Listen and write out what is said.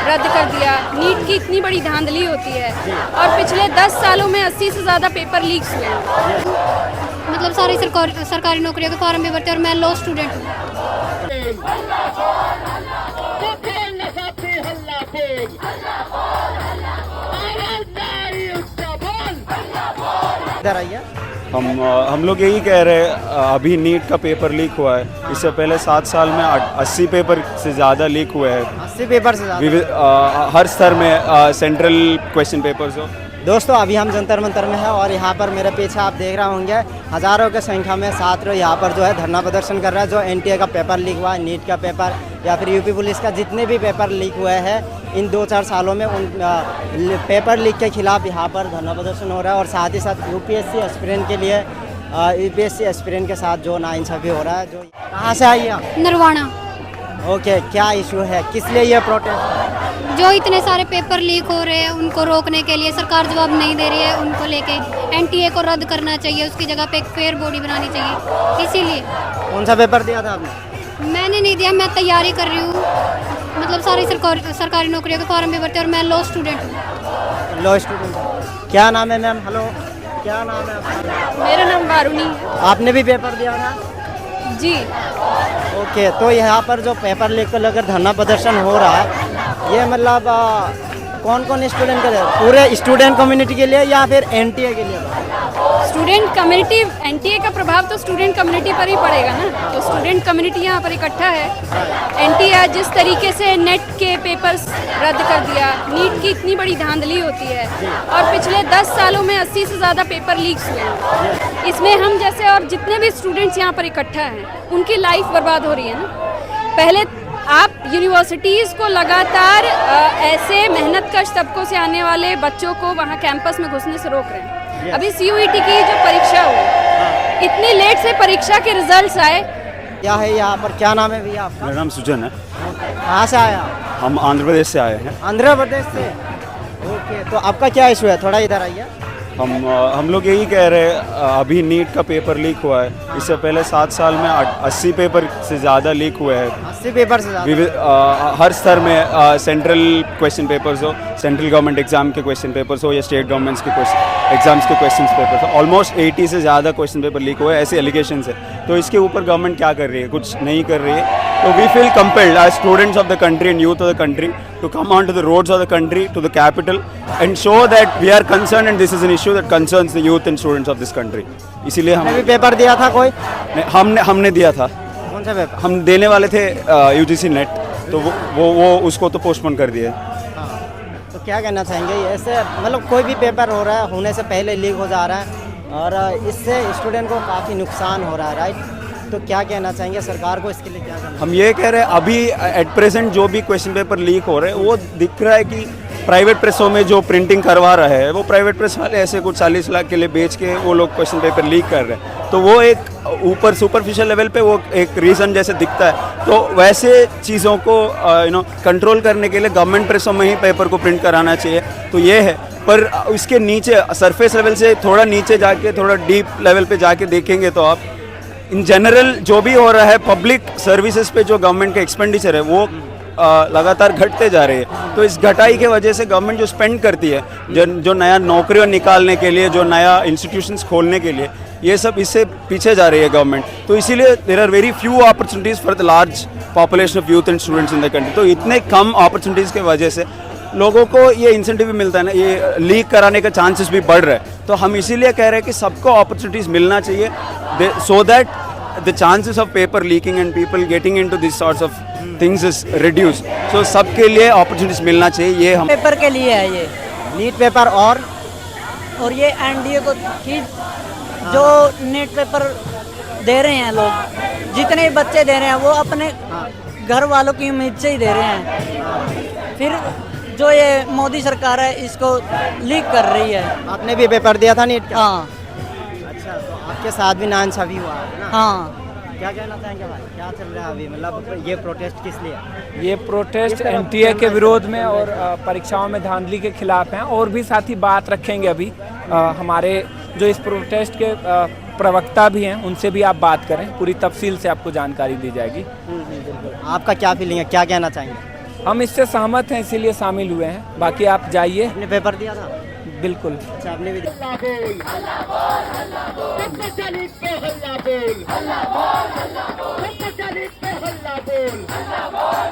रद्द कर दिया। नीट की इतनी बड़ी धांधली होती है और पिछले 10 सालों में 80 से ज़्यादा पेपर लीक्स हुए हैं। मतलब सारी सरकारी नौकरियों के फॉर्म भी भरते और मैं लॉ स्टूडेंट हूँ। इधर आइए। हम लोग यही कह रहे हैं, अभी नीट का पेपर लीक हुआ है। इससे पहले 7 साल में 80 पेपर से ज़्यादा लीक हुए हैं। 80 पेपर से ज़्यादा हर स्तर में सेंट्रल क्वेश्चन पेपर्स हो। दोस्तों अभी हम जंतर मंतर में हैं और यहाँ पर मेरे पीछे आप देख रहे होंगे हज़ारों की संख्या में छात्र यहाँ पर जो है धरना प्रदर्शन कर रहा है। जो एनटीए का पेपर लीक हुआ है, नीट का पेपर या फिर यूपी पुलिस का जितने भी पेपर लीक हुए हैं इन 2-4 सालों में उन पेपर लीक के खिलाफ यहाँ पर धरना प्रदर्शन हो रहा है। और साथ ही साथ यूपीएससी एस्पिरेंट के लिए यूपीएससी एस्पिरेंट के साथ जो नाइंसाफ़ी हो रहा है। जो कहाँ से आई आप? नरवाना। ओके, क्या इशू है, किस लिए ये प्रोटेस्ट? जो इतने सारे पेपर लीक हो रहे हैं उनको रोकने के लिए सरकार जवाब नहीं दे रही है। उनको लेके एनटीए को रद्द करना चाहिए, उसकी जगह पे एक फेयर बॉडी बनानी चाहिए। इसीलिए। कौन सा पेपर दिया था आपने? मैंने नहीं दिया, मैं तैयारी कर रही हूँ। मतलब सारी सरकारी नौकरियों के फॉर्म भी भरते और मैं लॉ स्टूडेंट हूँ। Law student. क्या नाम है मैम? हेलो, क्या नाम है आपका? मेरा नाम वारुणी है। आपने भी पेपर दिया था? जी। ओके, तो यहाँ पर जो पेपर लीक को लेकर धरना प्रदर्शन हो रहा है ये मतलब कौन कौन स्टूडेंट के लिए? पूरे स्टूडेंट कम्युनिटी के लिए या फिर एनटीए के लिए? स्टूडेंट कम्युनिटी, एनटीए का प्रभाव तो स्टूडेंट कम्युनिटी पर ही पड़ेगा ना। तो स्टूडेंट कम्युनिटी यहाँ पर इकट्ठा है। एनटीए जिस तरीके से नेट के पेपर्स रद्द कर दिया, नीट की इतनी बड़ी धांधली होती है और पिछले 10 सालों में 80 से ज़्यादा पेपर लीक्स हुए हैं। इसमें हम जैसे और जितने भी स्टूडेंट्स यहाँ पर इकट्ठा हैं उनकी लाइफ बर्बाद हो रही है ना। पहले आप यूनिवर्सिटीज़ को लगातार ऐसे मेहनतकश तबकों से आने वाले बच्चों को वहाँ कैंपस में घुसने से रोक रहे हैं। अभी सीयूईटी की जो परीक्षा हुई, इतनी लेट से परीक्षा के रिजल्ट्स आए। क्या है यहाँ पर? क्या नाम है भैया आपका? मेरा नाम सुजन है। कहाँ से आया? हम आंध्र प्रदेश से आए हैं। आंध्र प्रदेश से। ओके, तो आपका क्या इशू है? थोड़ा इधर आइए। हम लोग यही कह रहे हैं, अभी नीट का पेपर लीक हुआ है। इससे पहले 7 साल में 80 पेपर से ज़्यादा लीक हुए हैं। 80 पेपर से ज़्यादा हर स्तर में सेंट्रल क्वेश्चन पेपर्स हो, सेंट्रल गवर्नमेंट एग्जाम के क्वेश्चन पेपर्स हो या स्टेट गवर्नमेंट्स के एग्जाम्स के क्वेश्चन पेपर्स हो। ऑलमोस्ट 80 से ज़्यादा क्वेश्चन पेपर लीक हुए, ऐसे एलिगेशंस है। तो इसके ऊपर गवर्नमेंट क्या कर रही है? कुछ नहीं कर रही है। तो we feel compelled as students of the country and youth of the country to come onto the roads of the country, to the capital and show that we are concerned and this is an issue that concerns the youth and students of this country. इसीलिए हमने भी paper दिया था कोई? हमने दिया था। कौन सा पेपर? हम देने वाले थे यूजीसी नेट, तो वो उसको तो पोस्टपोन कर दिया। तो क्या कहना चाहेंगे? ऐसे मतलब कोई भी पेपर हो रहा है होने से पहले लीक हो जा रहा है और इससे स्टूडेंट को काफ़ी नुकसान हो रहा है, राइट? तो क्या कहना चाहेंगे सरकार को इसके लिए? क्या करना? हम ये कह रहे हैं, अभी एट प्रेजेंट जो भी क्वेश्चन पेपर लीक हो रहे हैं वो दिख रहा है कि प्राइवेट प्रेसों में जो प्रिंटिंग करवा रहे हैं वो प्राइवेट प्रेस वाले ऐसे कुछ 40 लाख के लिए बेच के वो लोग क्वेश्चन पेपर लीक कर रहे हैं। तो वो एक ऊपर सुपरफिशियल लेवल पे वो एक रीज़न जैसे दिखता है। तो वैसे चीज़ों को कंट्रोल करने के लिए गवर्नमेंट प्रेसों में ही पेपर को प्रिंट कराना चाहिए। तो ये है, पर उसके नीचे सरफेस लेवल से थोड़ा नीचे जाके, थोड़ा डीप लेवल पे जाके देखेंगे तो आप इन जनरल जो भी हो रहा है पब्लिक सर्विसेज पे जो गवर्नमेंट का एक्सपेंडिचर है वो लगातार घटते जा रही है। तो इस घटाई के वजह से गवर्नमेंट जो स्पेंड करती है, जो नया नौकरियों निकालने के लिए, जो नया इंस्टीट्यूशंस खोलने के लिए, ये सब इससे पीछे जा रही है गवर्नमेंट। तो इसीलिए there are very few opportunities for the large population of youth and students in the country. तो इतने कम अपॉर्चुनिटीज़ के वजह से लोगों को ये इंसेंटिव भी मिलता है ना, ये लीक कराने का चांसेस भी बढ़ रहा है। तो हम इसीलिए कह रहे हैं कि सबको अपॉर्चुनिटीज़ मिलना चाहिए, so that the chances of paper leaking and people getting into these sorts of things is reduced. So सबके लिए opportunities मिलना चाहिए। ये हम पेपर के लिए है, ये नीट पेपर और ये एनडीए को कि जो नीट पेपर दे रहे हैं लोग, जितने बच्चे दे रहे हैं वो अपने घर वालों की उम्मीद से ही दे रहे हैं। फिर जो ये मोदी सरकार है इसको लीक कर रही है। आपने भी पेपर दिया था नीट का? हाँ। अच्छा, तो आपके साथ भी नाइंसाफ़ी हुआ है ना? हाँ। क्या कहना चाहेंगे भाई, क्या चल रहा है अभी, मतलब ये प्रोटेस्ट किस लिए है? ये प्रोटेस्ट एनटीए के विरोध में और परीक्षाओं में धांधली के खिलाफ हैं। और भी साथी बात रखेंगे अभी। हमारे जो इस प्रोटेस्ट के प्रवक्ता भी हैं, उनसे भी आप बात करें, पूरी तफसील से आपको जानकारी दी जाएगी। आपका क्या फीलिंग है, क्या कहना चाहेंगे? हम इससे सहमत हैं, इसीलिए शामिल हुए हैं। बाकी आप जाइए। आपने पेपर दिया था? बिल्कुल। अच्छा, आपने भी दिया? हल्ला बोल